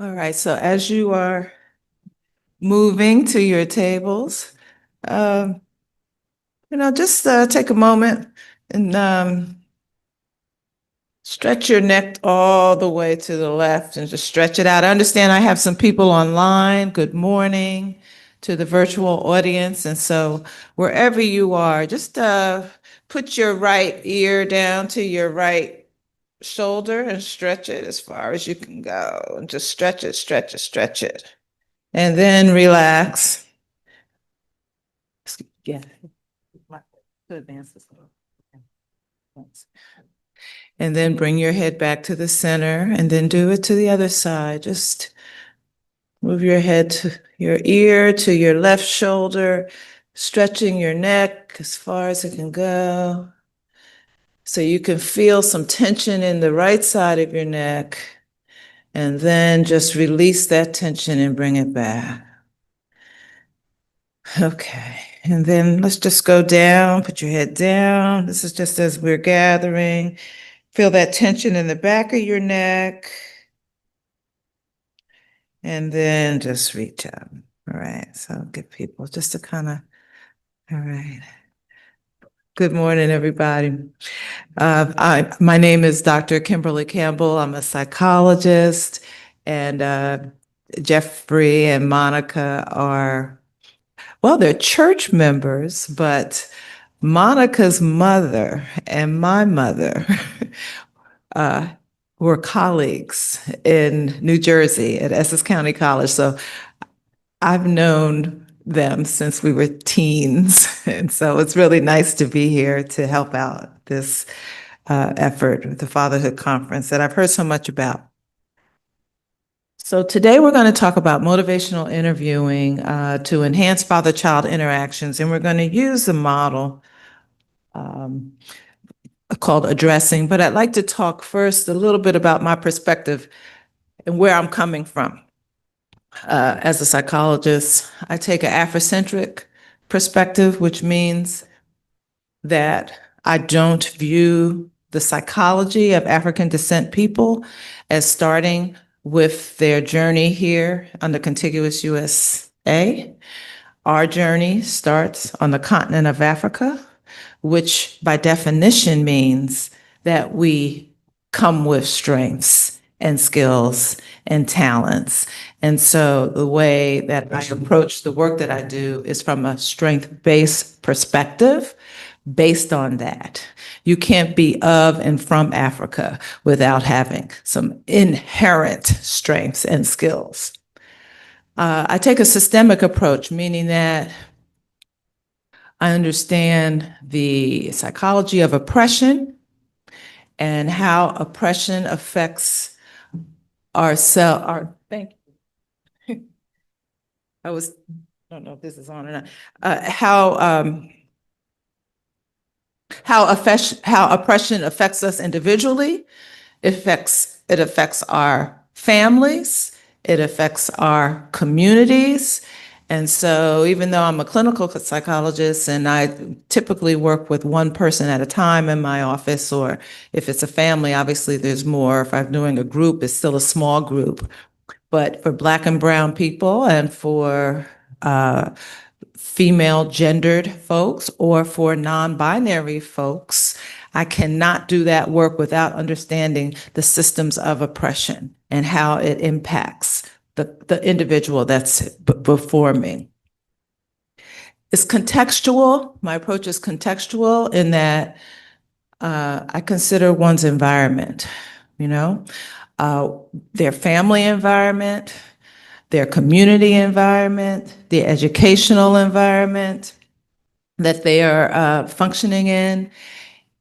All right, so as you are moving to your tables, um, just take a moment and stretch your neck all the way to the left and just stretch it out. I understand I have some people online. Good morning to the virtual audience. And so wherever you are, just put your right ear down to your right shoulder and stretch it as far as you can go. And just stretch it, stretch it, stretch it. And then relax. Yeah. To advance this a little. Thanks. And then bring your head back to the center and then do it to the other side. Just move your head to your ear to your left shoulder, stretching your neck as far as it can go. So you can feel some tension in the right side of your neck. And then just release that tension and bring it back. Okay, and then let's just go down, put your head down. This is just as we're gathering. Feel that tension in the back of your neck. And then just reach up. All right, so give people just to kind of, all right. Good morning, everybody. My name is Dr. Kimberly Campbell. I'm a psychologist, and Jeffrey and Monica are, well, they're church members, but Monica's mother and my mother were colleagues in New Jersey at Essex County College. So I've known them since we were teens. And so it's really nice to be here to help out this effort with the Fatherhood Conference that I've heard so much about. So today we're going to talk about motivational interviewing to enhance father-child interactions, and we're going to use the model called addressing, but I'd like to talk first a little bit about my perspective and where I'm coming from. As a psychologist, I take an Afrocentric perspective, which means that I don't view the psychology of African descent people as starting with their journey here on the contiguous USA. Our journey starts on the continent of Africa, which by definition means that we come with strengths and skills and talents. And so the way that I approach the work that I do is from a strength-based perspective based on that. You can't be of and from Africa without having some inherent strengths and skills. I take a systemic approach, meaning that I understand the psychology of oppression and how oppression affects thank you. I don't know if this is on or not. How oppression affects us individually. It affects our families. It affects our communities. And so even though I'm a clinical psychologist and I typically work with one person at a time in my office, or if it's a family, obviously there's more. If I'm doing a group, it's still a small group. But for Black and brown people and for female gendered folks or for non-binary folks, I cannot do that work without understanding the systems of oppression and how it impacts the individual that's before me. It's contextual. My approach is contextual in that I consider one's environment, their family environment, their community environment, the educational environment that they are functioning in.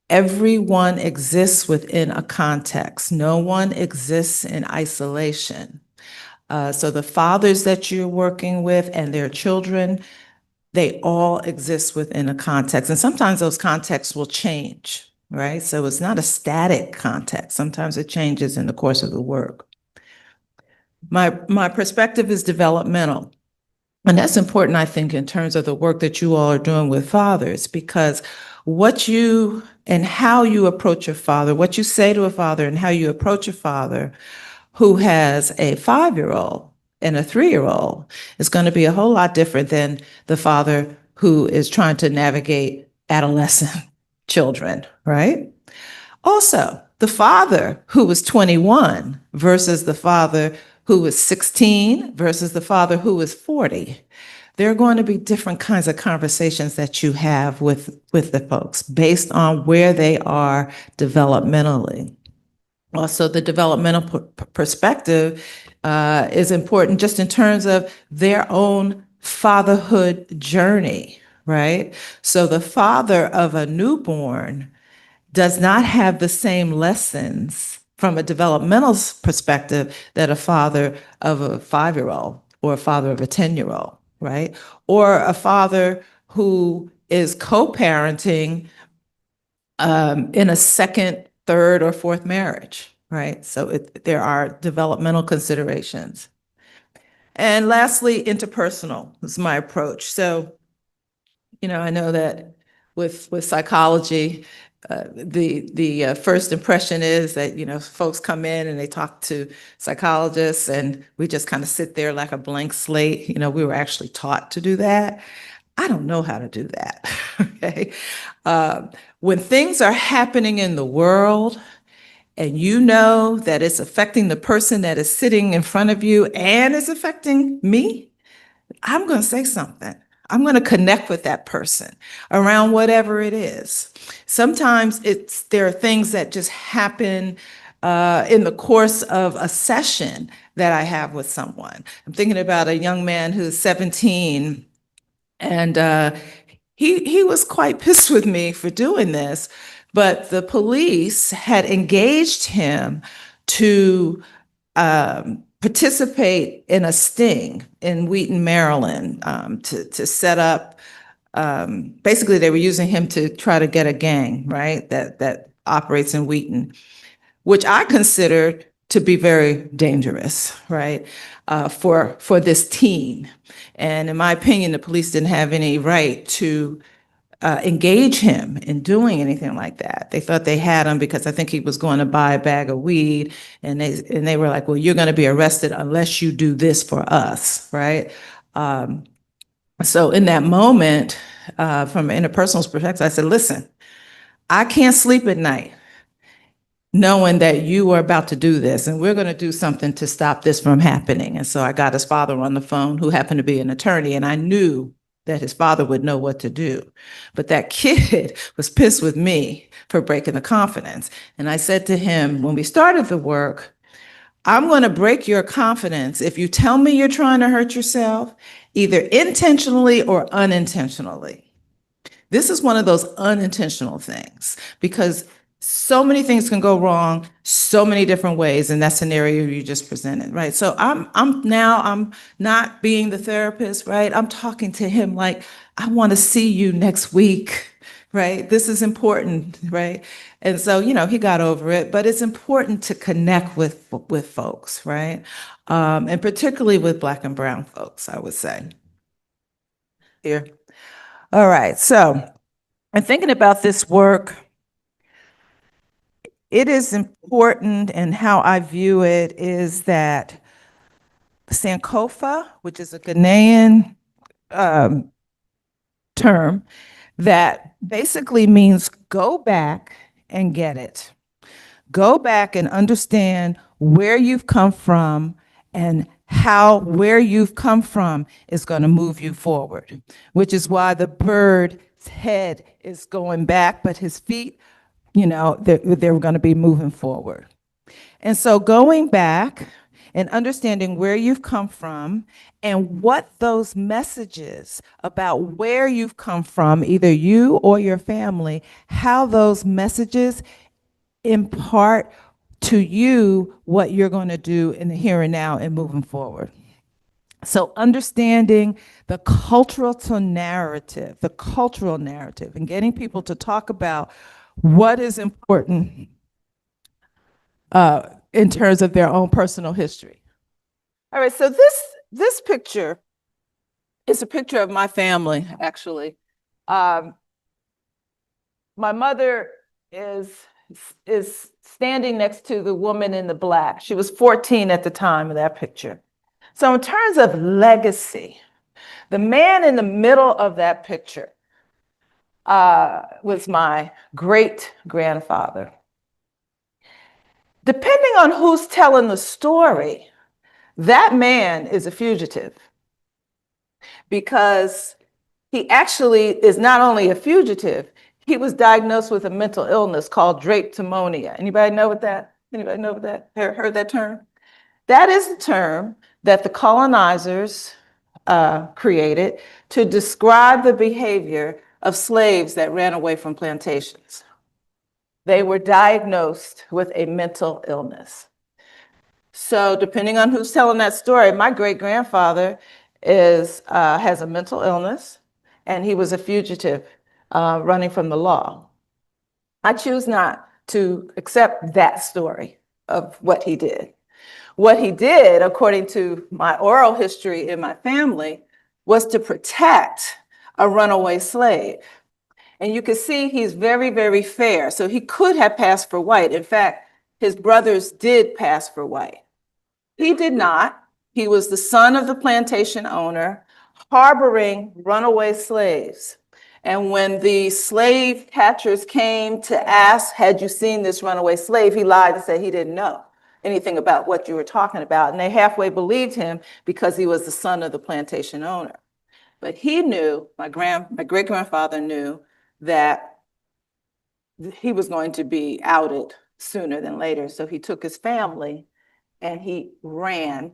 Everyone exists within a context. No one exists in isolation. So the fathers that you're working with and their children, they all exist within a context. And sometimes those contexts will change, right? So it's not a static context. Sometimes it changes in the course of the work. My perspective is developmental. And that's important, I think, in terms of the work that you all are doing with fathers, because what you and how you approach a father, what you say to a father and how you approach a father who has a 5-year-old and a 3-year-old is going to be a whole lot different than the father who is trying to navigate adolescent children, right? Also, the father who was 21 versus the father who was 16 versus the father who was 40. There are going to be different kinds of conversations that you have with the folks based on where they are developmentally. Also, the developmental perspective is important just in terms of their own fatherhood journey, right? So the father of a newborn does not have the same lessons from a developmental perspective that a father of a 5-year-old or a father of a 10-year-old, right? Or a father who is co-parenting in a second, third, or fourth marriage, right? So there are developmental considerations. And lastly, interpersonal is my approach. So, I know that with psychology, the first impression is that folks come in and they talk to psychologists, and we just kind of sit there like a blank slate. We were actually taught to do that. I don't know how to do that. Okay. When things are happening in the world and you know that it's affecting the person that is sitting in front of you and it's affecting me, I'm going to say something. I'm going to connect with that person around whatever it is. Sometimes there are things that just happen in the course of a session that I have with someone. I'm thinking about a young man who's 17, and he was quite pissed with me for doing this, but the police had engaged him to participate in a sting in Wheaton, Maryland, to set up. Basically, they were using him to try to get a gang, right, that operates in Wheaton, which I considered to be very dangerous, right, for this teen. And in my opinion, the police didn't have any right to engage him in doing anything like that. They thought they had him because I think he was going to buy a bag of weed, and they were like, "Well, you're going to be arrested unless you do this for us," right? So in that moment, from an interpersonal perspective, I said, "Listen, I can't sleep at night knowing that you are about to do this, and we're going to do something to stop this from happening." And so I got his father on the phone, who happened to be an attorney, and I knew that his father would know what to do. But that kid was pissed with me for breaking the confidence. And I said to him, when we started the work, I'm going to break your confidence if you tell me you're trying to hurt yourself, either intentionally or unintentionally. This is one of those unintentional things because so many things can go wrong so many different ways in that scenario you just presented, right? So I'm not being the therapist, right? I'm talking to him like, I want to see you next week, right? This is important, right? And so, he got over it, but it's important to connect with folks, right? And particularly with Black and Brown folks, I would say. Here. All right. So, and thinking about this work, it is important, and how I view it is that Sankofa, which is a Ghanaian term that basically means go back and get it. Go back and understand where you've come from and how where you've come from is going to move you forward, which is why the bird's head is going back, but his feet, they're going to be moving forward. And so going back and understanding where you've come from and what those messages about where you've come from, either you or your family, how those messages impart to you what you're going to do in the here and now and moving forward. So understanding the cultural narrative, and getting people to talk about what is important in terms of their own personal history. All right, so this picture is a picture of my family, actually. My mother is is standing next to the woman in the black. She was 14 at the time of that picture. So in terms of legacy, the man in the middle of that picture was my great grandfather. Depending on who's telling the story, that man is a fugitive because he actually is not only a fugitive, he was diagnosed with a mental illness called drapetomania. Anybody know what that? Anybody know what that? Heard that term? That is the term that the colonizers created to describe the behavior of slaves that ran away from plantations. They were diagnosed with a mental illness. So depending on who's telling that story, my great-grandfather has a mental illness, and he was a fugitive running from the law. I choose not to accept that story of what he did. What he did, according to my oral history in my family, was to protect a runaway slave. And you can see he's very, very fair. So he could have passed for white. In fact, his brothers did pass for white. He did not. He was the son of the plantation owner, harboring runaway slaves. And when the slave catchers came to ask, had you seen this runaway slave? He lied and said he didn't know anything about what you were talking about. And they halfway believed him because he was the son of the plantation owner. But he knew, my great-grandfather knew that he was going to be outed sooner than later. So he took his family and he ran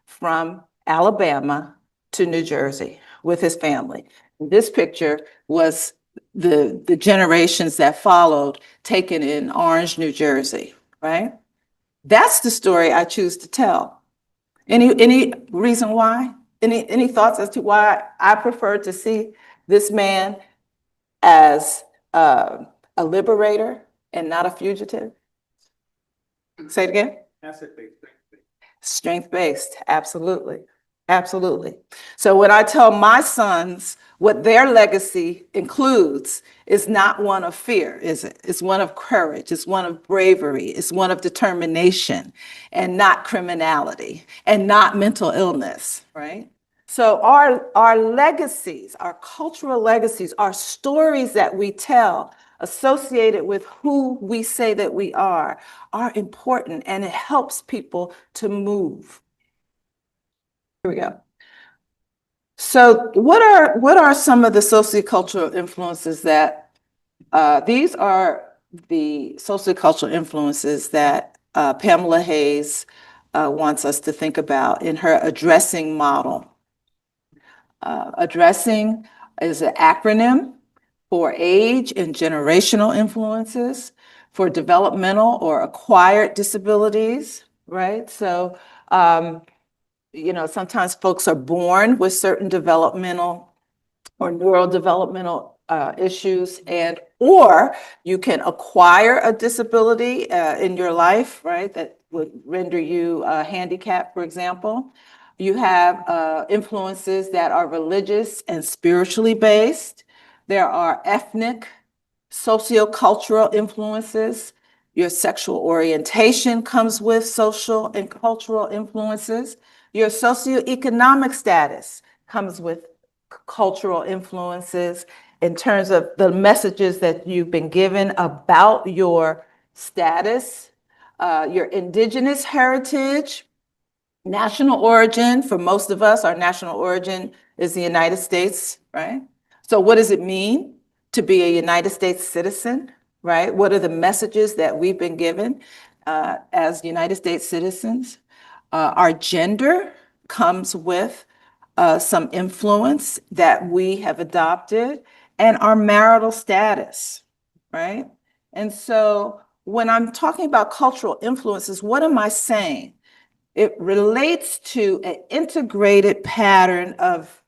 from Alabama to New Jersey with his family. This picture was the generations that followed, taken in Orange, New Jersey, right? That's the story I choose to tell. Any reason why? Any thoughts as to why I prefer to see this man as a liberator and not a fugitive? Say it again. Strength-based, absolutely. Absolutely. So when I tell my sons what their legacy includes is not one of fear, is it? It's one of courage, it's one of bravery, it's one of determination, and not criminality, and not mental illness, right? So our legacies, our cultural legacies, our stories that we tell associated with who we say that we are important, and it helps people to move. Here we go. So what are some of the sociocultural influences that, these are the sociocultural influences that Pamela Hayes wants us to think about in her addressing model. Addressing is an acronym for age and generational influences, for developmental or acquired disabilities, right? So, sometimes folks are born with certain developmental or neurodevelopmental issues, or you can acquire a disability in your life, right? That would render you handicapped, for example. You have influences that are religious and spiritually based. There are ethnic, sociocultural influences. Your sexual orientation comes with social and cultural influences. Your socioeconomic status comes with cultural influences in terms of the messages that you've been given about your status, your indigenous heritage, national origin. For most of us, our national origin is the United States, right? So what does it mean to be a United States citizen, right? What are the messages that we've been given as United States citizens? Our gender comes with some influence that we have adopted, and our marital status, right? And so when I'm talking about cultural influences, what am I saying? It relates to an integrated pattern of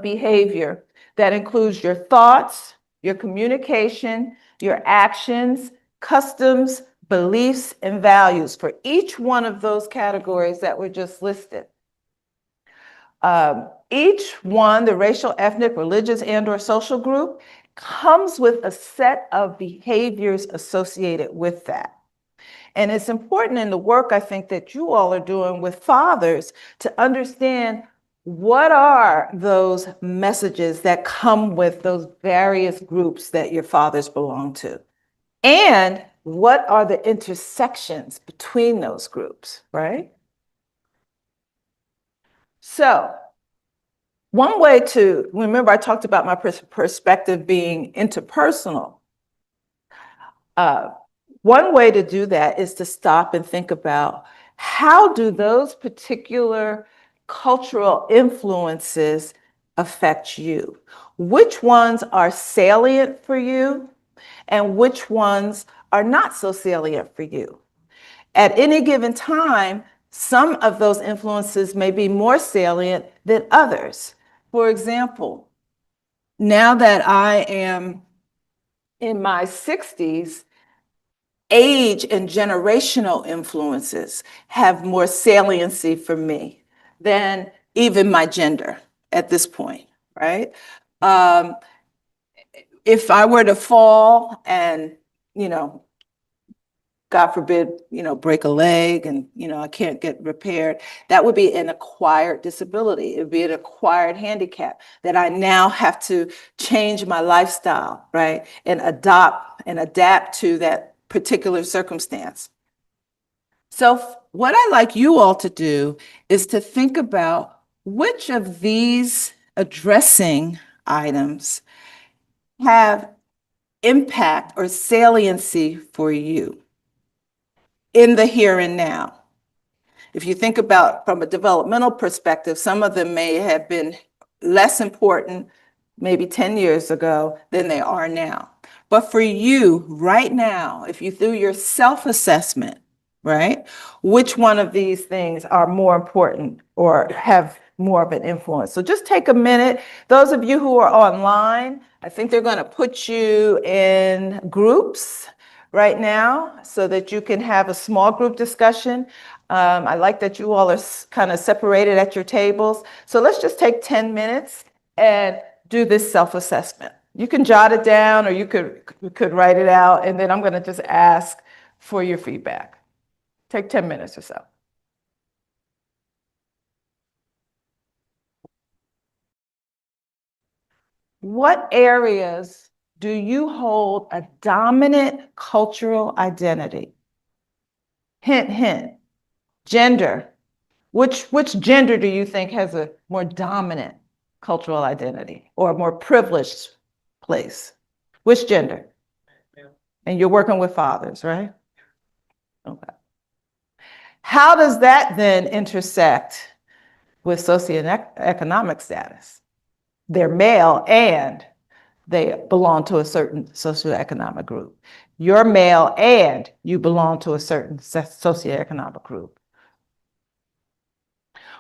behavior that includes your thoughts, your communication, your actions, customs, beliefs, and values for each one of those categories that were just listed. Each one, the racial, ethnic, religious, and/or social group, comes with a set of behaviors associated with that. And it's important in the work, I think, that you all are doing with fathers to understand what are those messages that come with those various groups that your fathers belong to? And what are the intersections between those groups, right? So, one way to remember, I talked about my perspective being interpersonal. One way to do that is to stop and think about how do those particular cultural influences affect you? Which ones are salient for you and which ones are not so salient for you? At any given time, some of those influences may be more salient than others. For example, now that I am in my 60s, age and generational influences have more saliency for me than even my gender at this point, right? Um, if I were to fall and, you know, God forbid, break a leg and, I can't get repaired, that would be an acquired disability. It would be an acquired handicap that I now have to change my lifestyle, right? And adapt to that particular circumstance. So what I'd like you all to do is to think about which of these addressing items have impact or saliency for you in the here and now. If you think about from a developmental perspective, some of them may have been less important maybe 10 years ago than they are now. But for you right now, if you do your self-assessment, right, which one of these things are more important or have more of an influence? So just take a minute. Those of you who are online, I think they're going to put you in groups right now so that you can have a small group discussion. I like that you all are kind of separated at your tables. So let's just take 10 minutes and do this self-assessment. You can jot it down or you could write it out, and then I'm going to just ask for your feedback. Take 10 minutes or so. What areas do you hold a dominant cultural identity? Hint, hint. Gender. Which gender do you think has a more dominant cultural identity or a more privileged place? Which gender? And you're working with fathers, right? Okay. How does that then intersect with socioeconomic status? They're male and they belong to a certain socioeconomic group. You're male and you belong to a certain socioeconomic group.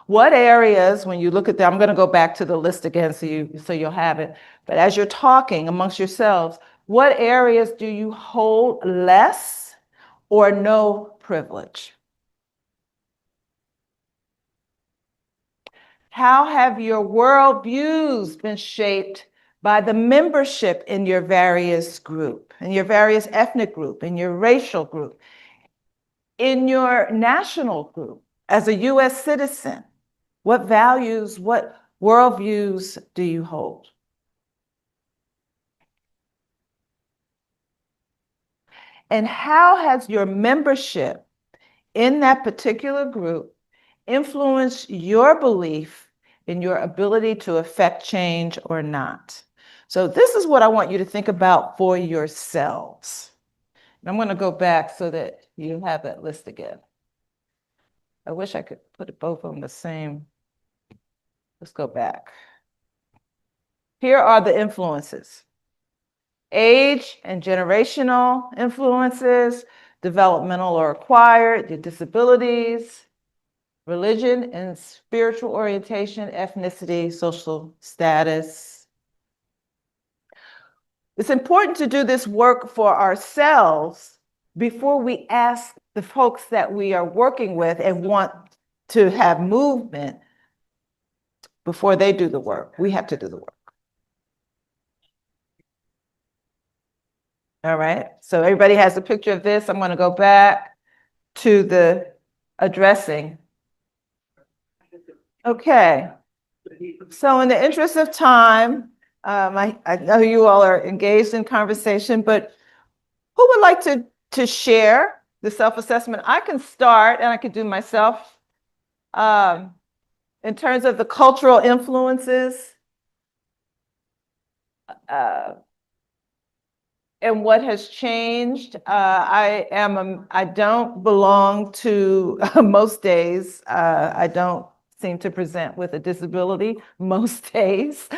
What areas, when you look at them, I'm going to go back to the list again so you'll have it. But as you're talking amongst yourselves, what areas do you hold less or no privilege? How have your worldviews been shaped by the membership in your various group, in your various ethnic group, in your racial group, in your national group, as a US citizen? What values, what worldviews do you hold? And how has your membership in that particular group influenced your belief in your ability to affect change or not? So this is what I want you to think about for yourselves. And I'm going to go back so that you have that list again. I wish I could put it both on the same. Let's go back. Here are the influences: age and generational influences, developmental or acquired, your disabilities, religion and spiritual orientation, ethnicity, social status. It's important to do this work for ourselves before we ask the folks that we are working with and want to have movement. Before they do the work, we have to do the work. All right, so everybody has a picture of this. I'm going to go back to the addressing. Okay, so in the interest of time, I know you all are engaged in conversation, but who would like to share the self-assessment? I can start and I could do myself. In terms of the cultural influences, and what has changed, I don't belong to most days. I don't seem to present with a disability most days.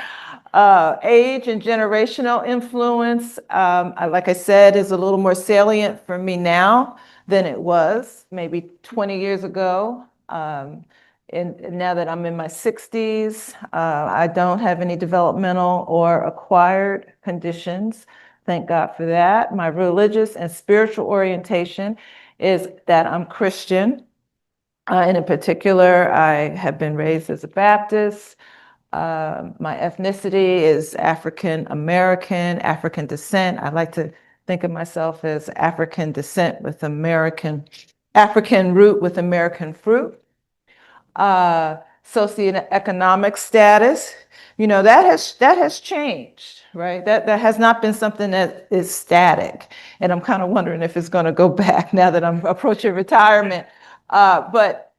Age and generational influence, like I said, is a little more salient for me now than it was maybe 20 years ago. And now that I'm in my 60s, I don't have any developmental or acquired conditions. Thank God for that. My religious and spiritual orientation is that I'm Christian. And in particular, I have been raised as a Baptist. My ethnicity is African American, African descent. I like to think of myself as African descent with African root with American fruit. Socioeconomic status, that has changed, right? That has not been something that is static. And I'm kind of wondering if it's going to go back now that I'm approaching retirement. But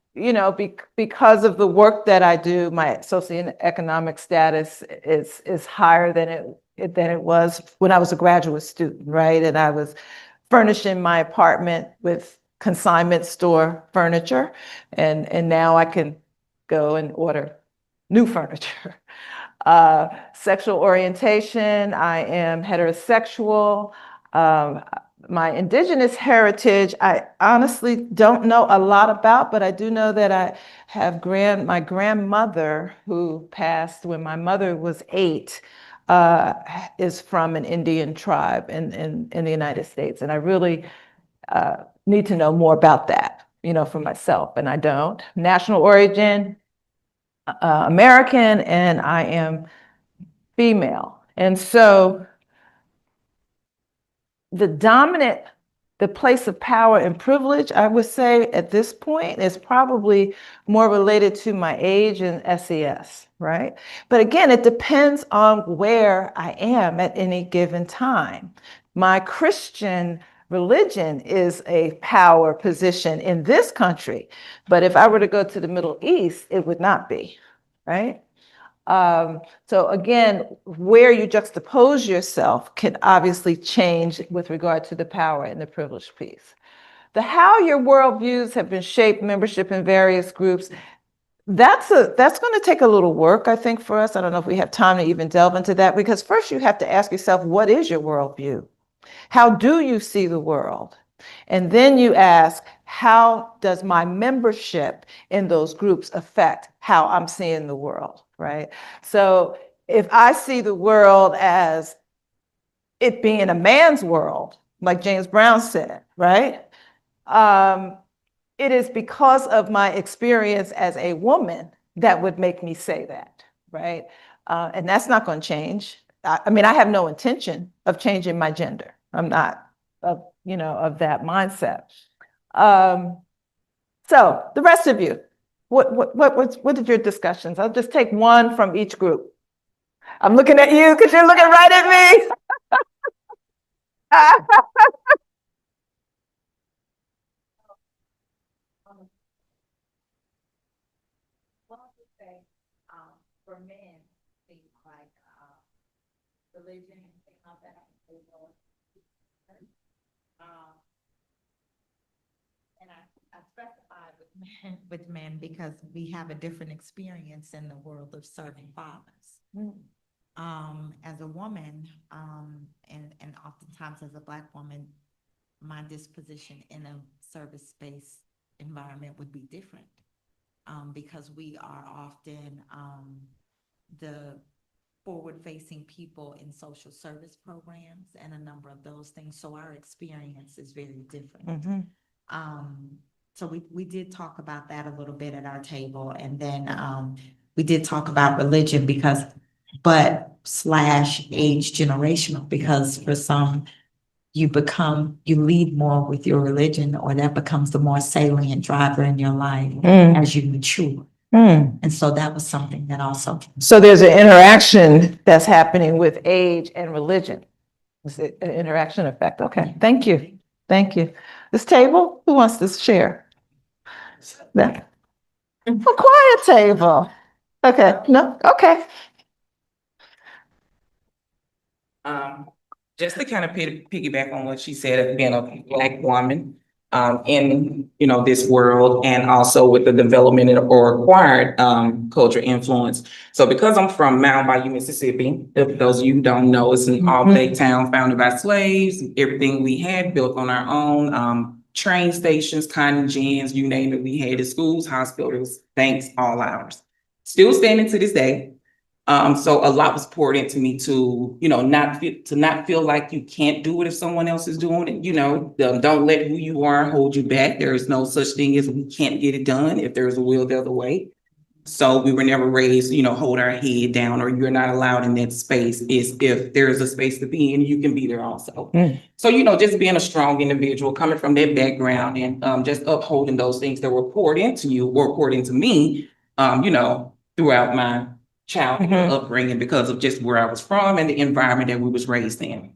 because of the work that I do, my socioeconomic status is higher than it was when I was a graduate student, right? And I was furnishing my apartment with consignment store furniture, and now I can go and order new furniture. Sexual orientation, I am heterosexual. My indigenous heritage, I honestly don't know a lot about, but I do know that I have my grandmother, who passed when my mother was 8, is from an Indian tribe in the United States. And I really need to know more about that, for myself, and I don't. National origin, American, and I am female. And so the place of power and privilege, I would say at this point, is probably more related to my age and SES, right? But again, it depends on where I am at any given time. My Christian religion is a power position in this country, but if I were to go to the Middle East, it would not be, right? So again, where you juxtapose yourself can obviously change with regard to the power and the privilege piece. How your worldviews have been shaped, membership in various groups, that's going to take a little work, I think, for us. I don't know if we have time to even delve into that, because first you have to ask yourself, what is your worldview? How do you see the world? And then you ask, how does my membership in those groups affect how I'm seeing the world, right? So if I see the world as it being a man's world, like James Brown said, right? It is because of my experience as a woman that would make me say that, right? And that's not going to change. I mean, I have no intention of changing my gender. I'm not of that mindset. So the rest of you, what did your discussions? I'll just take one from each group. I'm looking at you because you're looking right at me. For men, things like religion, and I specify with men because we have a different experience in the world of serving fathers. As a woman, and oftentimes as a Black woman, my disposition in a service-based environment would be different, because we are often the forward-facing people in social service programs and a number of those things. So our experience is very different. So we did talk about that a little bit at our table, and then we did talk about religion / age generational, because for some you lead more with your religion, or that becomes the more salient driver in your life as you mature. And so that was something that also. So there's an interaction that's happening with age and religion. Is it an interaction effect? Okay, thank you. Thank you. This table, who wants to share? That. A quiet table. Okay, no, okay. Just to kind of piggyback on what she said of being a Black woman in this world, and also with the development or acquired culture influence. So because I'm from Mound Bayou, Mississippi, if those of you who don't know, it's an all-black town founded by slaves. Everything we had built on our own. Train stations, cotton gins, you name it, we had it. Schools, hospitals, banks, all ours. Still standing to this day. So a lot was poured into me to, not feel like you can't do it if someone else is doing it. Don't let who you are hold you back. There is no such thing as we can't get it done if there's a will the other way. So we were never raised, hold our head down, or you're not allowed in that space. Is if there is a space to be in, you can be there also. So, just being a strong individual, coming from that background, and just upholding those things that were poured into you or poured into me, throughout my childhood upbringing, because of just where I was from and the environment that we was raised in.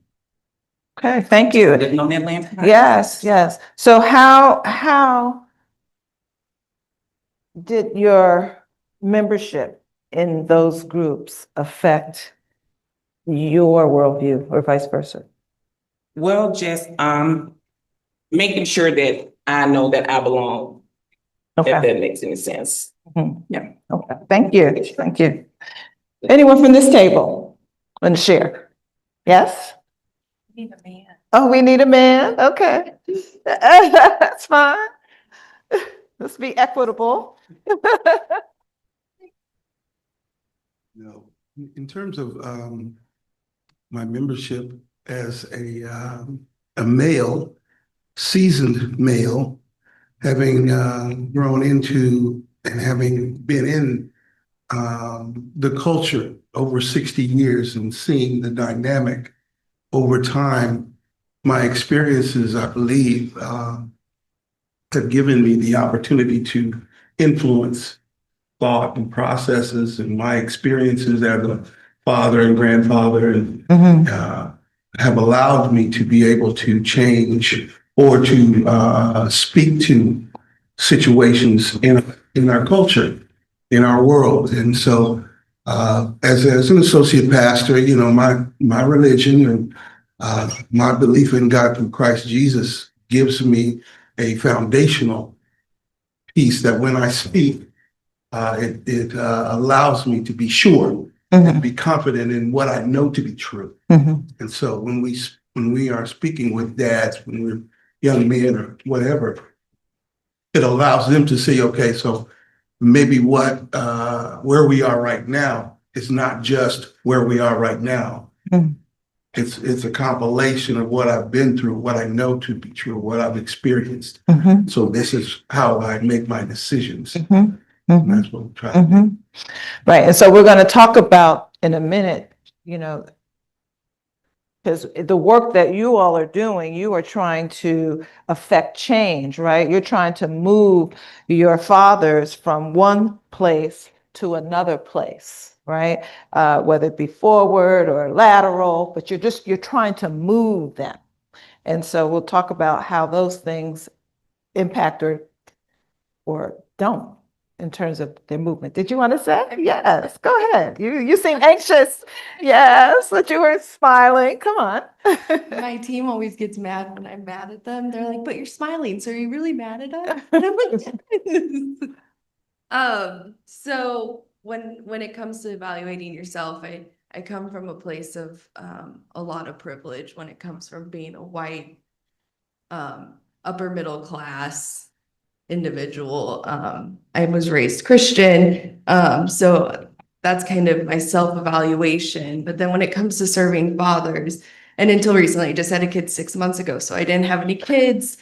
Okay, thank you. Living on that land. Yes, yes. So how did your membership in those groups affect your worldview, or vice versa? Well, just making sure that I know that I belong, if Okay, that makes any sense. Yeah. okay, thank you, thank you. Anyone from this table want to share? Yes? Need a man. Oh, we need a man, okay. That's fine. Let's be equitable. No, in terms of my membership as a male, seasoned male, having grown into and having been in the culture over 60 years and seeing the dynamic over time, my experiences, I believe, have given me the opportunity to influence thought and processes and my experiences as a father and grandfather, and have allowed me to be able to change or to speak to situations in our culture, in our world. And so as an associate pastor, my religion and my belief in God through Christ Jesus gives me a foundational piece that when I speak, it allows me to be sure and be confident in what I know to be true. And so when we are speaking with dads, when we're young men or whatever, it allows them to say, okay, so maybe where we are right now is not just where we are right now. It's a compilation of what I've been through, what I know to be true, what I've experienced. So this is how I make my decisions. And that's what we're trying to do. Right, and so we're going to talk about in a minute, because the work that you all are doing, you are trying to affect change, right? You're trying to move your fathers from one place to another place, right? Whether it be forward or lateral, but you're trying to move them. And so we'll talk about how those things impact or don't in terms of their movement. Did you want to say? Yes, go ahead. You seem anxious. Yes, but you were smiling. Come on. My team always gets mad when I'm mad at them. They're like, "But you're smiling, so are you really mad at us?" And I'm like, "Yes." So when it comes to evaluating yourself, I come from a place of a lot of privilege when it comes from being a white upper middle class individual. I was raised Christian, so that's kind of my self-evaluation. But then when it comes to serving fathers, and until recently, I just had a kid 6 months ago, so I didn't have any kids.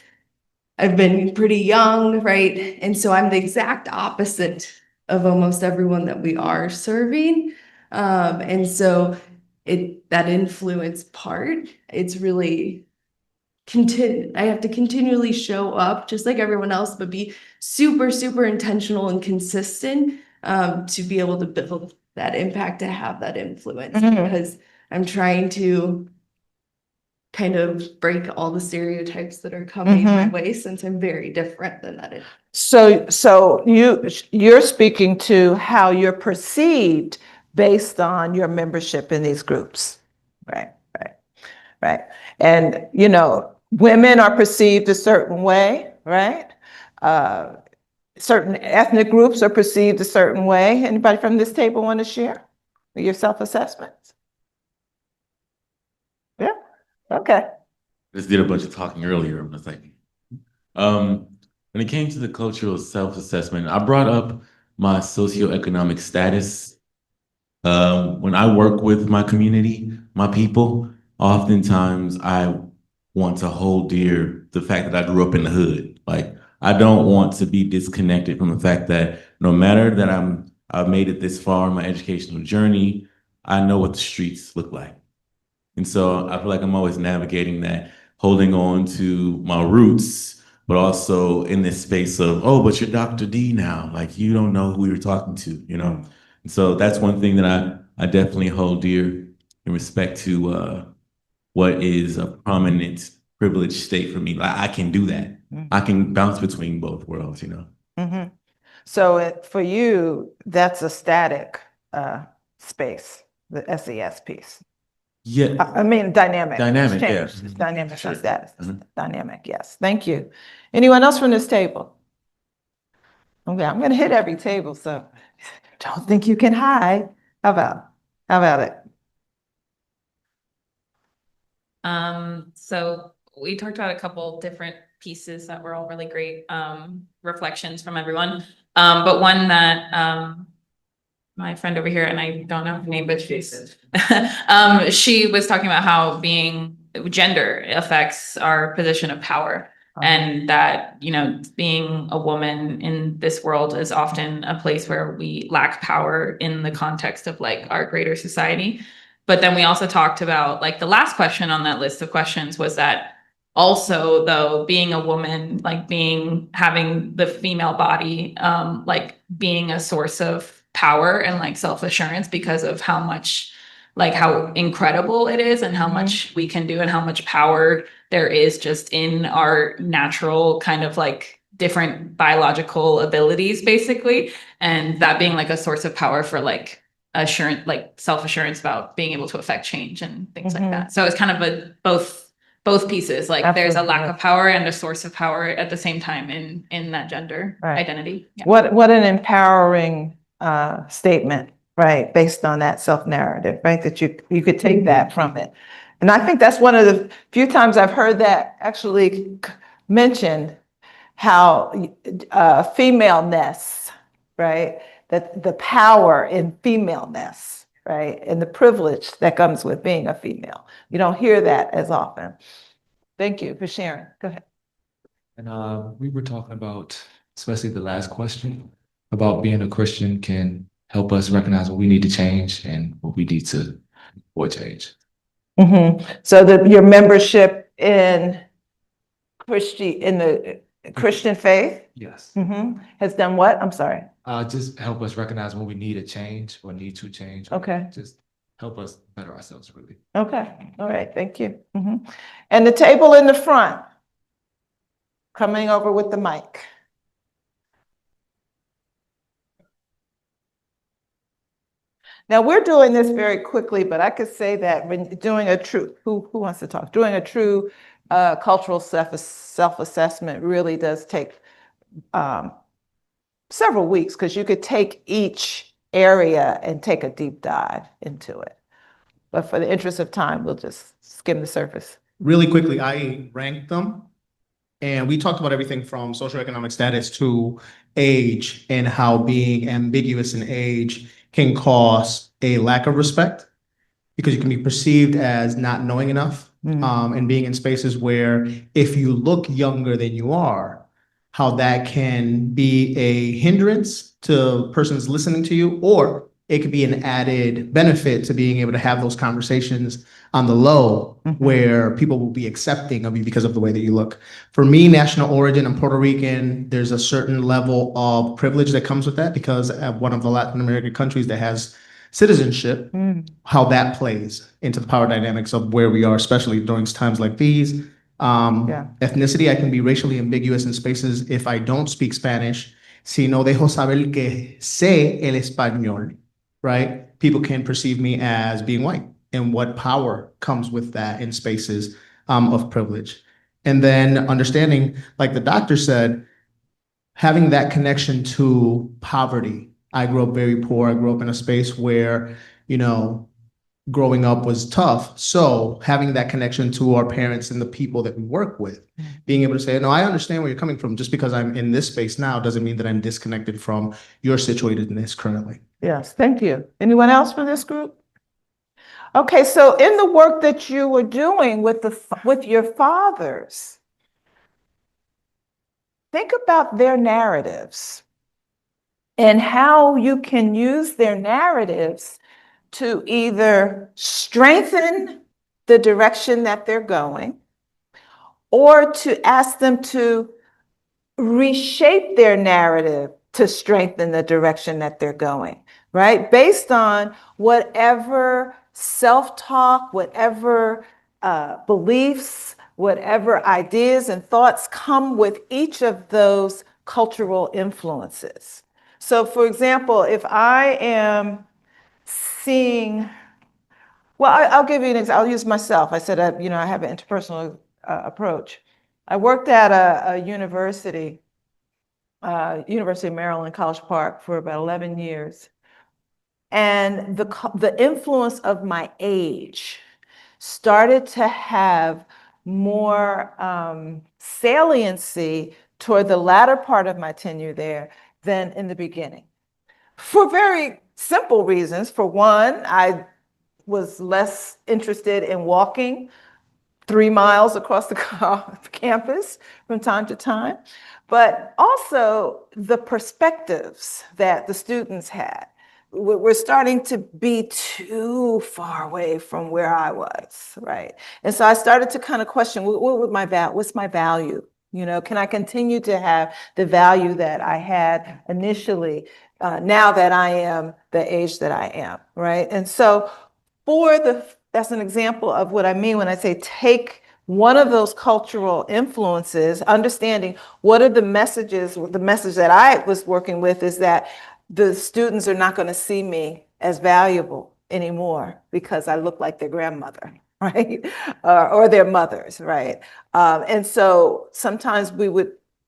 I've been pretty young, right? And so I'm the exact opposite of almost everyone that we are serving. And so that influence part, it's really I have to continually show up just like everyone else, but be super, super intentional and consistent to be able to build that impact, to have that influence, because I'm trying to kind of break all the stereotypes that are coming my way, since I'm very different than that. So you're speaking to how you're perceived based on your membership in these groups. Right, right, right. And, you know, women are perceived a certain way, right? Certain ethnic groups are perceived a certain way. Anybody from this table want to share your self-assessments? Yeah, okay. Just did a bunch of talking earlier. I was like, when it came to the cultural self-assessment, I brought up my socioeconomic status. When I work with my community, my people, oftentimes I want to hold dear the fact that I grew up in the hood. Like, I don't want to be disconnected from the fact that no matter that I've made it this far in my educational journey, I know what the streets look like. And so I feel like I'm always navigating that, holding on to my roots, but also in this space of, oh, but you're Dr. D now. Like, you don't know who you're talking to, you know? And so that's one thing that I definitely hold dear in respect to what is a prominent privileged state for me. Like, I can do that. I can bounce between both worlds, you know? So for you, that's a static space, the SES piece. Yeah. I mean, dynamic. Dynamic, It's yeah. changed. It's dynamic, Sure. not status. Dynamic, yes. Thank you. Anyone else from this table? Okay, I'm gonna hit every table, so don't think you can hide. How about it? So we talked about a couple different pieces that were all really great reflections from everyone. But one that my friend over here, and I don't know her name, but she's she was talking about how being gender affects our position of power. And that, you know, being a woman in this world is often a place where we lack power in the context of like our greater society. But then we also talked about, like, the last question on that list of questions was that also, though, being a woman, like having the female body, like being a source of power and like self-assurance because of how much, like how incredible it is and how much we can do and how much power there is just in our natural kind of like different biological abilities, basically. And that being like a source of power for like assurance, like self-assurance about being able to affect change and things like that. So it's kind of a both pieces, like there's a lack of power and a source of power at the same time in that gender identity. Yeah. What an empowering statement, right? Based on that self-narrative, right? That you could take that from it. And I think that's one of the few times I've heard that actually mentioned, how femaleness, right? That the power in femaleness, right? And the privilege that comes with being a female. You don't hear that as often. Thank you for sharing. Go ahead. And we were talking about, especially the last question, about being a Christian can help us recognize what we need to change and what we need to avoid change. So your membership in the Christian faith, Yes. has done what? I'm sorry. Just help us recognize when we need a change or need to change. Okay. Just help us better ourselves, really. Okay. All right. Thank you. And the table in the front, coming over with the mic. Now we're doing this very quickly, but I could say that when doing a true, who wants to talk? Doing a true cultural self-assessment really does take several weeks, because you could take each area and take a deep dive into it. But for the interest of time, we'll just skim the surface. Really quickly, I ranked them, and we talked about everything from socioeconomic status to age and how being ambiguous in age can cause a lack of respect because you can be perceived as not knowing enough, and being in spaces where if you look younger than you are, how that can be a hindrance to persons listening to you, or it could be an added benefit to being able to have those conversations on the low where people will be accepting of you because of the way that you look. For me, national origin, I'm Puerto Rican. There's a certain level of privilege that comes with that because of one of the Latin American countries that has citizenship, how that plays into the power dynamics of where we are, especially during times like these. Ethnicity, I can be racially ambiguous in spaces if I don't speak Spanish. Si no dejo saber que sé el español, right? People can perceive me as being white and what power comes with that in spaces of privilege. And then understanding, like the doctor said, having that connection to poverty. I grew up very poor. I grew up in a space where, you know, growing up was tough. So having that connection to our parents and the people that we work with, being able to say, no, I understand where you're coming from. Just because I'm in this space now doesn't mean that I'm disconnected from your situatedness currently. Yes, thank you. Anyone else from this group? Okay, so in the work that you were doing with your fathers, think about their narratives and how you can use their narratives to either strengthen the direction that they're going or to ask them to reshape their narrative to strengthen the direction that they're going, right? Based on whatever self-talk, whatever beliefs, whatever ideas and thoughts come with each of those cultural influences. So for example, if I am seeing, well, I'll give you an example. I'll use myself. I said, I have an interpersonal approach. I worked at a university, University of Maryland, College Park, for about 11 years. And the influence of my age started to have more saliency toward the latter part of my tenure there than in the beginning. For very simple reasons. For one, I was less interested in walking 3 miles across the campus from time to time, but also the perspectives that the students had. We're starting to be too far away from where I was, right? And so I started to kind of question, what's my value? Can I continue to have the value that I had initially now that I am the age that I am, right? And so that's an example of what I mean when I say take one of those cultural influences, understanding what are the messages. The message that I was working with is that the students are not going to see me as valuable anymore because I look like their grandmother, right? Or their mothers, right? And so sometimes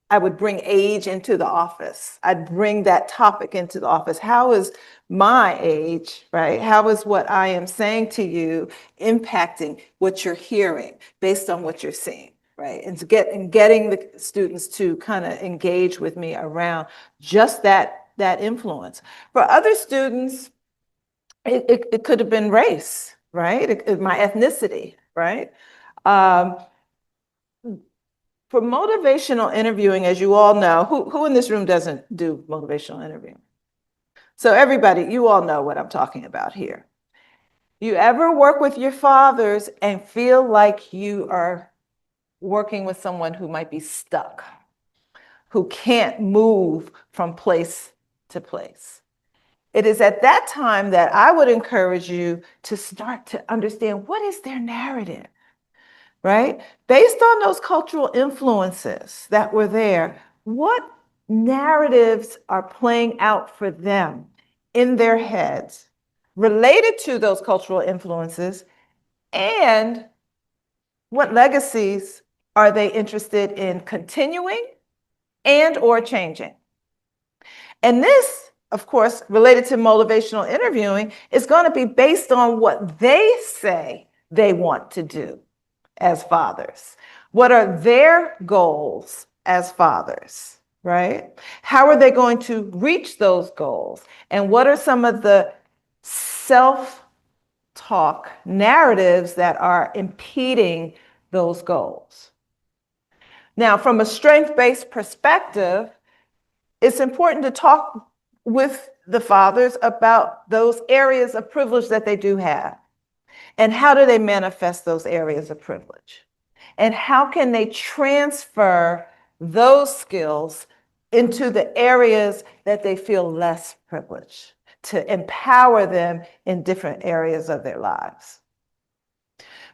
I would bring age into the office. I'd bring that topic into the office. How is my age, right? How is what I am saying to you impacting what you're hearing based on what you're seeing, right? And getting the students to kind of engage with me around just that influence. For other students, it could have been race, right? My ethnicity, right? For motivational interviewing, as you all know, who in this room doesn't do motivational interviewing? So everybody, you all know what I'm talking about here. You ever work with your fathers and feel like you are working with someone who might be stuck, who can't move from place to place? It is at that time that I would encourage you to start to understand what is their narrative, right? Based on those cultural influences that were there, what narratives are playing out for them in their heads related to those cultural influences, and what legacies are they interested in continuing and or changing? And this, of course, related to motivational interviewing, is going to be based on what they say they want to do as fathers. What are their goals as fathers, right? How are they going to reach those goals? And what are some of the self-talk narratives that are impeding those goals? Now, from a strength-based perspective, it's important to talk with the fathers about those areas of privilege that they do have. And how do they manifest those areas of privilege? And how can they transfer those skills into the areas that they feel less privileged to empower them in different areas of their lives?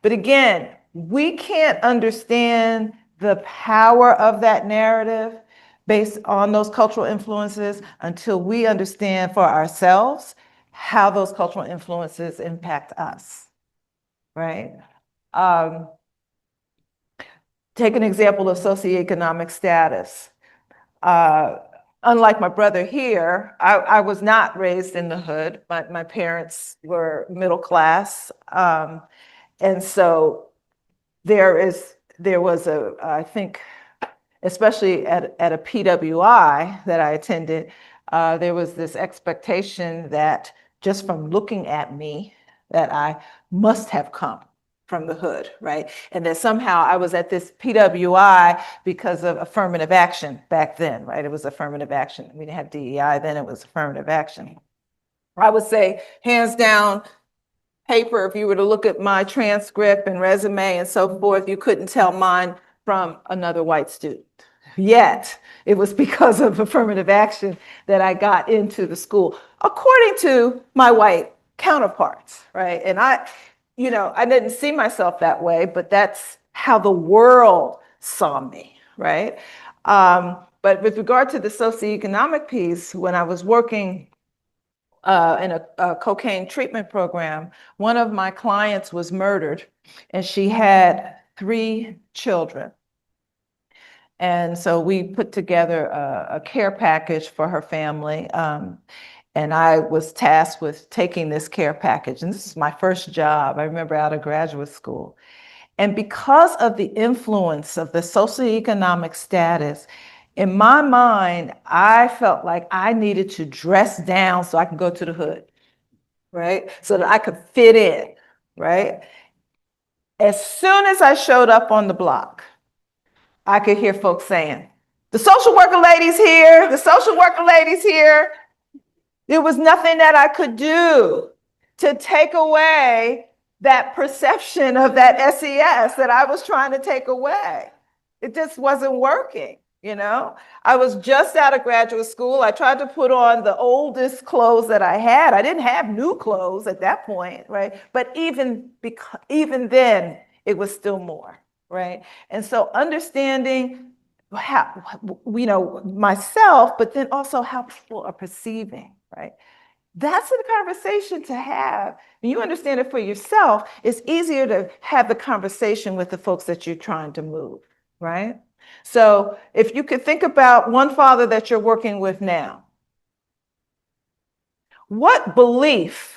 But again, we can't understand the power of that narrative based on those cultural influences until we understand for ourselves how those cultural influences impact us, right? Take an example of socioeconomic status. Unlike my brother here, I was not raised in the hood. My parents were middle class. And so there was I think, especially at a PWI that I attended, there was this expectation that just from looking at me, that I must have come from the hood, right? And that somehow I was at this PWI because of affirmative action back then, right? It was affirmative action. We didn't have DEI then, it was affirmative action. I would say, hands down, paper, if you were to look at my transcript and resume and so forth, you couldn't tell mine from another white student. Yet, it was because of affirmative action that I got into the school, according to my white counterparts, right? And I didn't see myself that way, but that's how the world saw me, right? But with regard to the socioeconomic piece, when I was working in a cocaine treatment program, one of my clients was murdered, and she had 3 children. And so we put together a care package for her family. And I was tasked with taking this care package. And this is my first job, I remember, out of graduate school. And because of the influence of the socioeconomic status, in my mind, I felt like I needed to dress down so I can go to the hood, right? So that I could fit in, right? As soon as I showed up on the block, I could hear folks saying, "The social worker lady's here, the social worker lady's here." There was nothing that I could do to take away that perception of that SES that I was trying to take away. It just wasn't working, I was just out of graduate school. I tried to put on the oldest clothes that I had. I didn't have new clothes at that point, right? But even then, it was still more, right? And so understanding how, myself, but then also how people are perceiving, right? That's the conversation to have. When you understand it for yourself, it's easier to have the conversation with the folks that you're trying to move, right? So if you could think about one father that you're working with now, what belief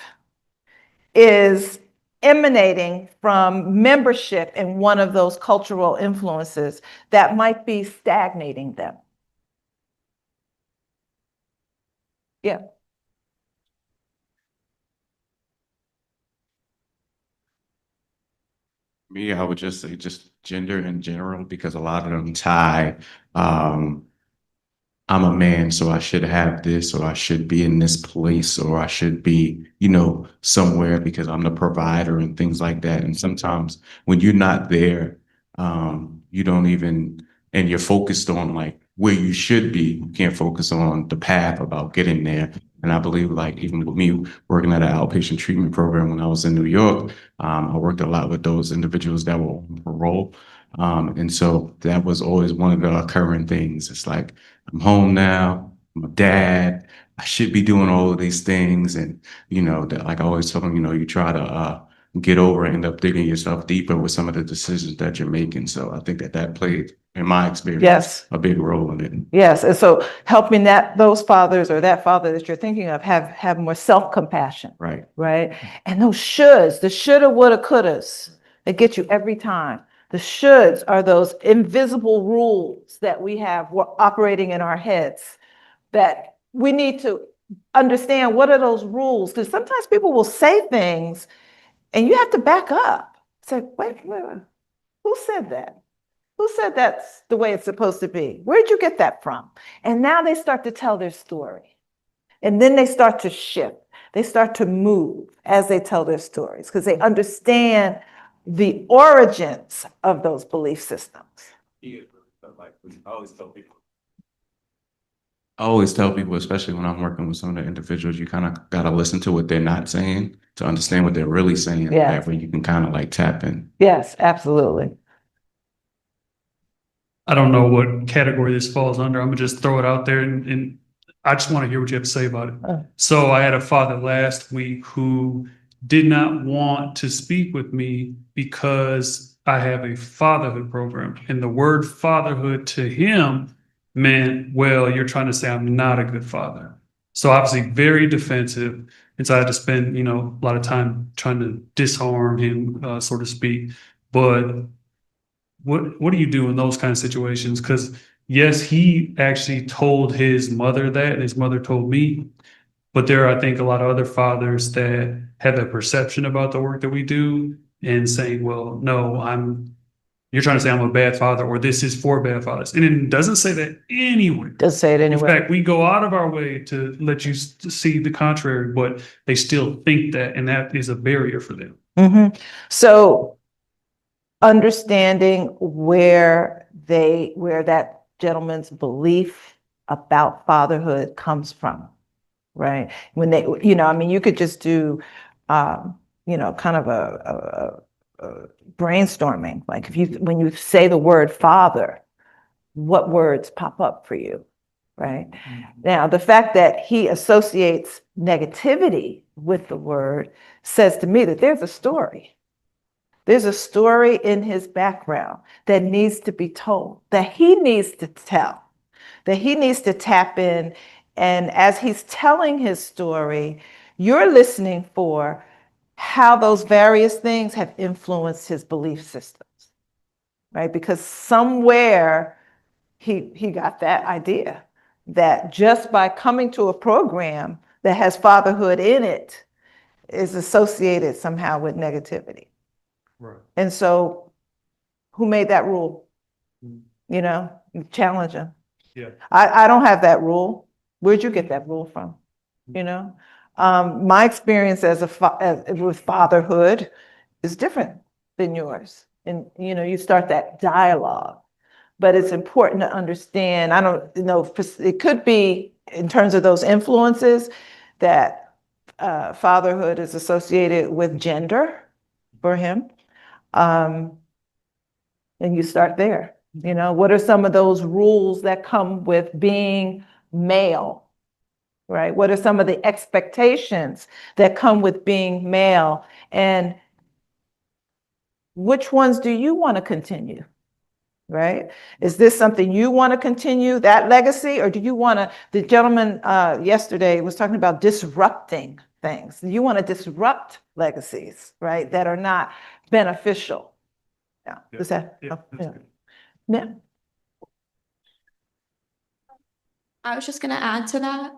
is emanating from membership in one of those cultural influences that might be stagnating them? Yeah. Me, I would just say just gender in general, because a lot of them tie, I'm a man, so I should have this, or I should be in this place, or I should be, somewhere because I'm the provider and things like that. And sometimes when you're not there, you don't even, and you're focused on like where you should be, you can't focus on the path about getting there. And I believe, like, even with me working at an outpatient treatment program when I was in New York, I worked a lot with those individuals that were on parole. And so that was always one of the occurring things. It's like, I'm home now, I'm a dad, I should be doing all of these things. And, that, like I always tell them, you try to get over and end up digging yourself deeper with some of the decisions that you're making. So I think that played, in my experience, Yes. a big role in it. Yes, and so helping those fathers or that father that you're thinking of have more self-compassion. Right. Right? And those shoulds, the shoulda, woulda, couldas, they get you every time. The shoulds are those invisible rules that we have operating in our heads that we need to understand. What are those rules? Because sometimes people will say things and you have to back up. Say, wait, who said that? Who said that's the way it's supposed to be? Where'd you get that from? And now they start to tell their story. And then they start to shift. They start to move as they tell their stories because they understand the origins of those belief systems. I always tell people, especially when I'm working with some of the individuals, you kind of got to listen to what they're not saying to understand what they're really saying. Yeah. That way you can kind of like tap in. Yes, absolutely. I don't know what category this falls under. I'm gonna just throw it out there and I just want to hear what you have to say about it. Oh. So I had a father last week who did not want to speak with me because I have a fatherhood program. And the word fatherhood to him meant, well, you're trying to say I'm not a good father. So obviously very defensive. And so I had to spend, a lot of time trying to disarm him, so to speak. But what do you do in those kind of situations? Because yes, he actually told his mother that, and his mother told me. But there are, I think, a lot of other fathers that have a perception about the work that we do and saying, well, no, you're trying to say I'm a bad father, or this is for bad fathers. And it doesn't say that anywhere. Does say it In anyway. fact, we go out of our way to let you see the contrary, but they still think that, and that is a barrier for them. Mm-hmm. So understanding where that gentleman's belief about fatherhood comes from, right? When they, you could just do, kind of a brainstorming. Like when you say the word father, what words pop up for you, right? Now, the fact that he associates negativity with the word says to me that there's a story. There's a story in his background that needs to be told, that he needs to tell, that he needs to tap in. And as he's telling his story, you're listening for how those various things have influenced his belief systems, right? Because somewhere he got that idea that just by coming to a program that has fatherhood in it is associated somehow with negativity. Right. And so who made that rule? You challenge him. Yeah. I don't have that rule. Where'd you get that rule from? My experience with fatherhood is different than yours. And, you start that dialogue, but it's important to understand, I don't know, it could be in terms of those influences that fatherhood is associated with gender for him. And you start there. What are some of those rules that come with being male, right? What are some of the expectations that come with being male? And which ones do you want to continue, right? Is this something you want to continue, that legacy, or do you want to, the gentleman yesterday was talking about disrupting things. You want to disrupt legacies, right, that are not beneficial. Yeah. Yeah. Is that? Yeah, Oh, that's yeah. good. Yeah. I was just going to add to that,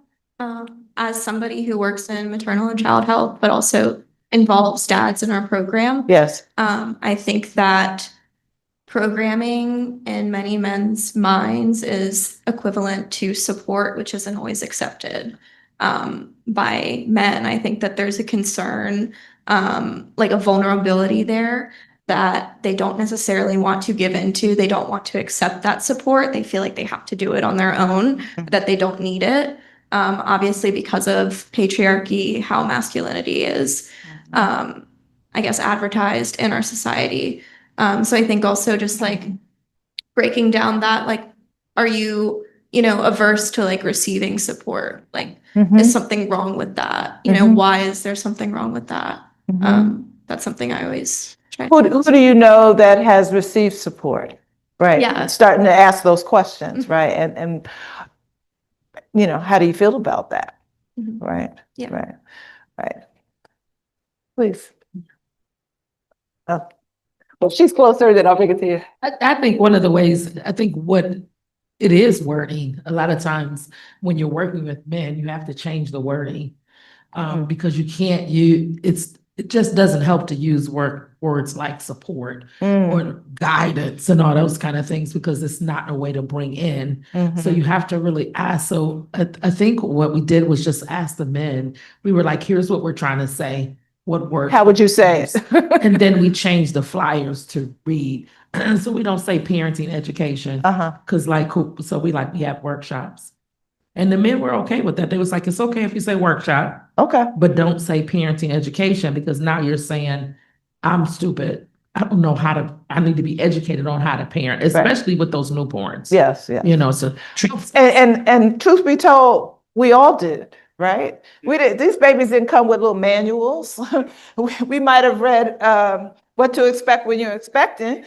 as somebody who works in maternal and child health, but also involves dads in our program. Yes. I think that programming in many men's minds is equivalent to support, which isn't always accepted by men. I think that there's a concern, like a vulnerability there that they don't necessarily want to give into. They don't want to accept that support. They feel like they have to do it on their own, that they don't need it. Obviously, because of patriarchy, how masculinity is, I guess, advertised in our society. So I think also just like breaking down that, like, are you, averse to like receiving support? Like, is something wrong with that? Why is there something wrong with that? That's something I always try. Who do you know that has received support? Right. Yeah. Starting to ask those questions, right? And how do you feel about that? Mhm. Right. Yeah. Right. Please. Oh. Well, she's closer, then I'll bring it to you. I think one of the ways, I think what it is wording, a lot of times when you're working with men, you have to change the wording. Because you can't, it just doesn't help to use words like support Mm. or guidance and all those kind of things because it's not a way to bring in. So Mhm. you have to really ask. So I think what we did was just ask the men. We were like, here's what we're trying to say. What words? How would you say it? And then we changed the flyers to read. So we don't say parenting education. Uh-huh. Cause like, so we have workshops. And the men were okay with that. They was like, it's okay if you say workshop, Okay. but don't say parenting education because now you're saying, I'm stupid. I don't know I need to be educated on how to parent, especially with those newborns. Yes, yes. You know, so And truth be told, we all did, right? We did. These babies didn't come with little manuals. We might have read what to expect when you're expecting,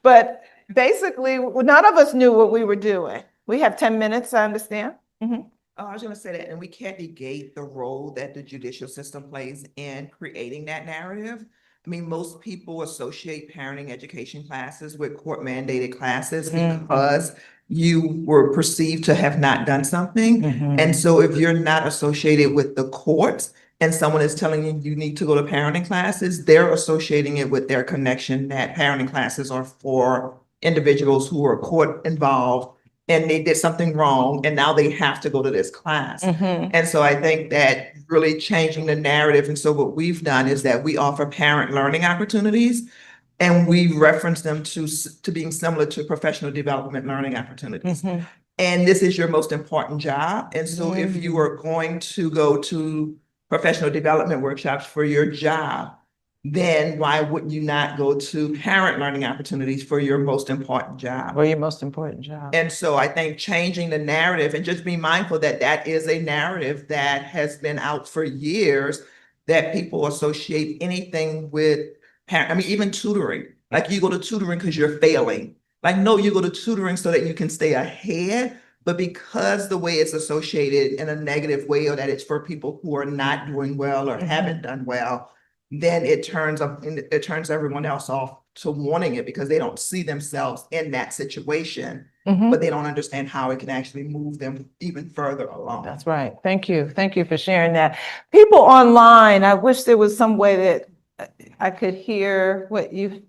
but basically, none of us knew what we were doing. We have 10 minutes, I understand. Mhm. Oh, I was gonna say that, and we can't negate the role that the judicial system plays in creating that narrative. I mean, most people associate parenting education classes with court mandated classes because you were perceived to have not done something. Mhm. And so if you're not associated with the courts and someone is telling you you need to go to parenting classes, they're associating it with their connection that parenting classes are for individuals who are court involved and they did something wrong and now they have to go to this class. Mhm. And so I think that really changing the narrative. And so what we've done is that we offer parent learning opportunities and we reference them to being similar to professional development learning opportunities. Mhm. And this is your most important job. And so if you are going to go to professional development workshops for your job, then why wouldn't you not go to parent learning opportunities for your most important job? For your most important job. And so I think changing the narrative and just be mindful that that is a narrative that has been out for years, that people associate anything with parent, I mean, even tutoring, like you go to tutoring because you're failing. Like, no, you go to tutoring so that you can stay ahead, but because the way it's associated in a negative way or that it's for people who are not doing well or haven't done well, then it turns everyone else off to wanting it because they don't see themselves in that situation, Mhm. but they don't understand how it can actually move them even further along. That's right. Thank you. Thank you for sharing that. People online, I wish there was some way that I could hear what you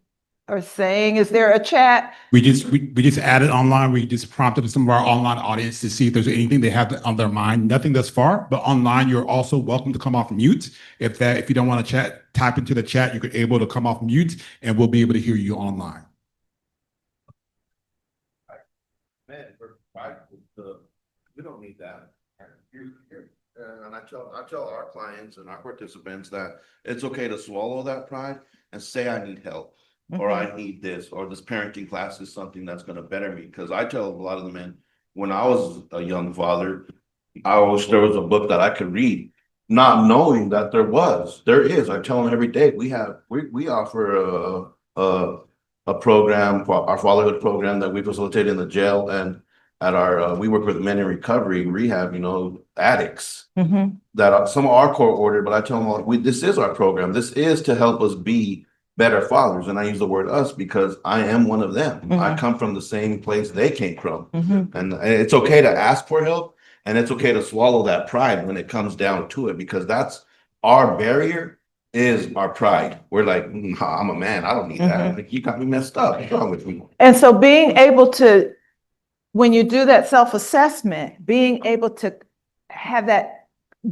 are saying. Is there a chat? We just added online. We just prompted some of our online audience to see if there's anything they have on their mind. Nothing thus far, but online you're also welcome to come off mute. If you don't want to chat, type into the chat. You're able to come off mute, and we'll be able to hear you online. Man, we don't need that. And I tell our clients and our participants that it's okay to swallow that pride and say I need help. Or I need this, or this parenting class is something that's going to better me. Because I tell a lot of the men, when I was a young father, I wish there was a book that I could read, not knowing that there is. I tell them every day, we offer a program, our fatherhood program that we facilitate in the jail, and at we work with men in recovery, rehab, addicts that some are court ordered, but I tell them, this is our program. This is to help us be better fathers. And I use the word us because I am one of them. I come from the same place they came from. And it's okay to ask for help, and it's okay to swallow that pride when it comes down to it, because that's our barrier is our pride. We're like, nah, I'm a man, I don't need that. Like, you got me messed up. What's wrong with me? And so being able to, when you do that self-assessment, being able to have that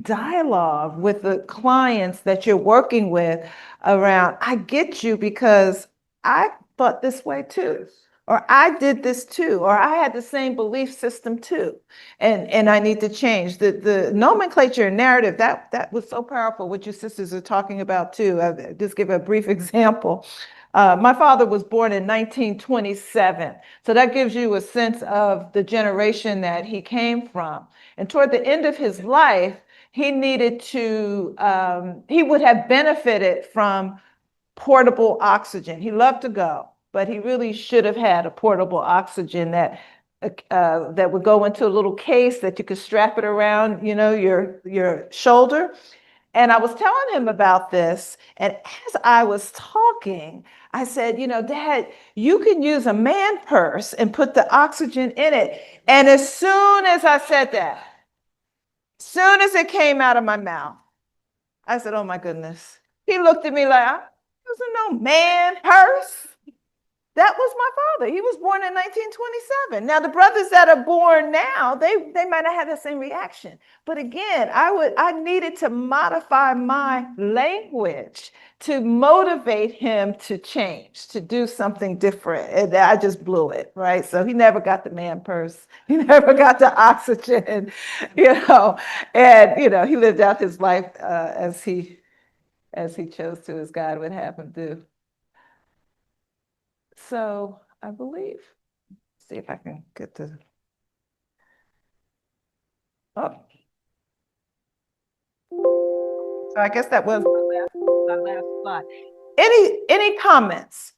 dialogue with the clients that you're working with around, I get you because I thought this way too, or I did this too, or I had the same belief system too, and I need to change. The nomenclature and narrative, that was so powerful, what your sisters are talking about too. I'll just give a brief example. My father was born in 1927, so that gives you a sense of the generation that he came from. And toward the end of his life, he needed to, he would have benefited from portable oxygen. He loved to go, but he really should have had a portable oxygen that would go into a little case that you could strap it around, your shoulder. And I was telling him about this, and as I was talking, I said, Dad, you can use a man purse and put the oxygen in it. And as soon as I said that, soon as it came out of my mouth, I said, oh my goodness, He looked at me like, I wasn't no man purse. That was my father. He was born in 1927. Now, the brothers that are born now, they might not have the same reaction. But again, I needed to modify my language to motivate him to change, to do something different. And I just blew it, right? So he never got the man purse. He never got the oxygen, and he lived out his life as he chose to, as God would have him do. So I believe, see if I can get to, oh. So I guess that was my last slide. Any comments?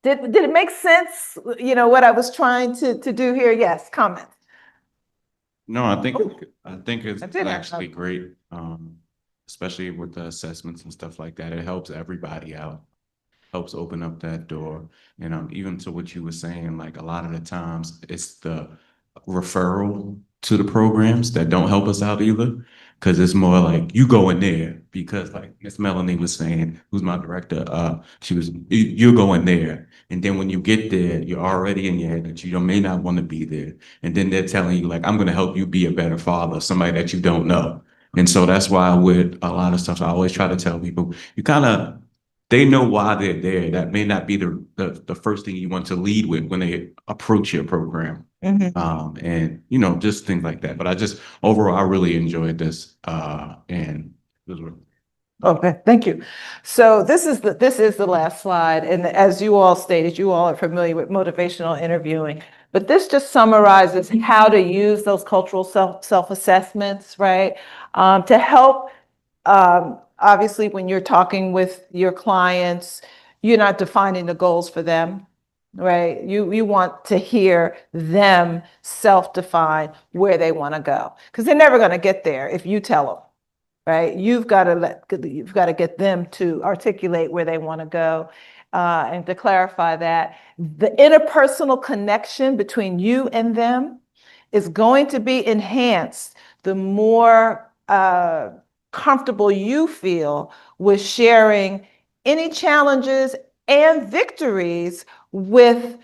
Did it make sense, what I was trying to do here? Yes, comments. No, I think it's I did have actually great, especially with the assessments and stuff like that. It helps everybody out, helps open up that door. And even to what you were saying, like a lot of the times it's the referral to the programs that don't help us out either. Cause it's more like you go in there because like Miss Melanie was saying, who's my director, you're going there. And then when you get there, you're already in your head that you may not want to be there. And then they're telling you like, I'm going to help you be a better father, somebody that you don't know. And so that's why with a lot of stuff, I always try to tell people, they know why they're there. That may not be the first thing you want to lead with when they approach your program. And just things like that. But overall, I really enjoyed this. And it was really. Okay, thank you. So this is the last slide. And as you all stated, you all are familiar with motivational interviewing, but this just summarizes how to use those cultural self-assessments, right? To help, obviously, when you're talking with your clients, you're not defining the goals for them, right? You want to hear them self-define where they want to go, because they're never going to get there if you tell them. Right? You've got to get them to articulate where they want to go, and to clarify that the interpersonal connection between you and them is going to be enhanced the more comfortable you feel with sharing any challenges and victories with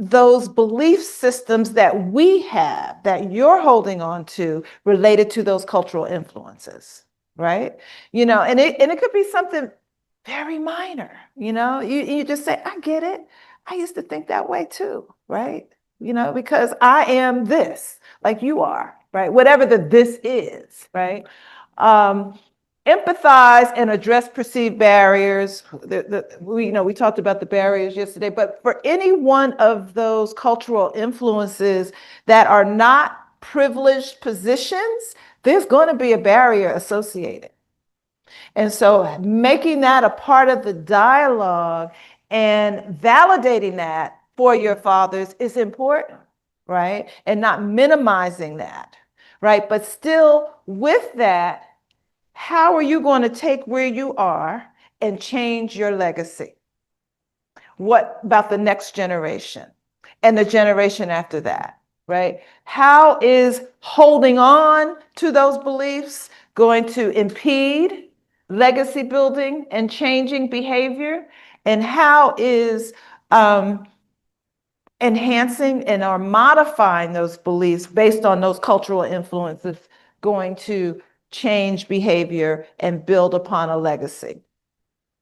those belief systems that we have, that you're holding on to, related to those cultural influences, right? And it could be something very minor, you just say, I get it. I used to think that way too, right? Because I am this, like you are, right? Whatever this is, right? Empathize and address perceived barriers. We talked about the barriers yesterday, but for any one of those cultural influences that are not privileged positions, there's going to be a barrier associated. And so making that a part of the dialogue and validating that for your fathers is important, right? And not minimizing that, right? But still with that, how are you going to take where you are and change your legacy? What about the next generation and the generation after that, right? How is holding on to those beliefs going to impede legacy building and changing behavior? And how is enhancing and or modifying those beliefs based on those cultural influences going to change behavior and build upon a legacy?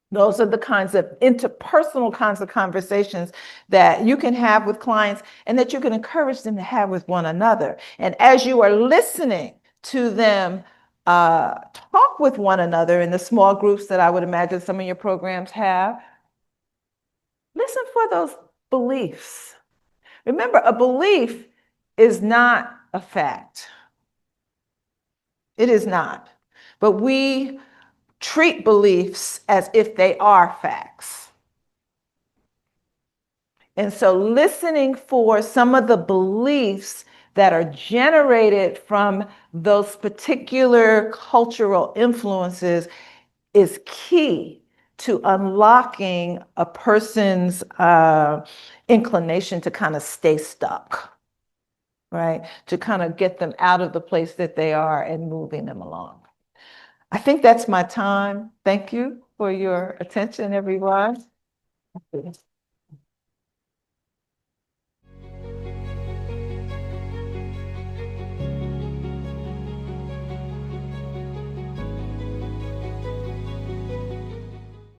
Those are the kinds of interpersonal kinds of conversations that you can have with clients and that you can encourage them to have with one another. And as you are listening to them talk with one another in the small groups that I would imagine some of your programs have, listen for those beliefs. Remember, a belief is not a fact. It is not. But we treat beliefs as if they are facts. And so listening for some of the beliefs that are generated from those particular cultural influences is key to unlocking a person's inclination to kind of stay stuck, right? To kind of get them out of the place that they are and moving them along. I think that's my time. Thank you for your attention, everyone.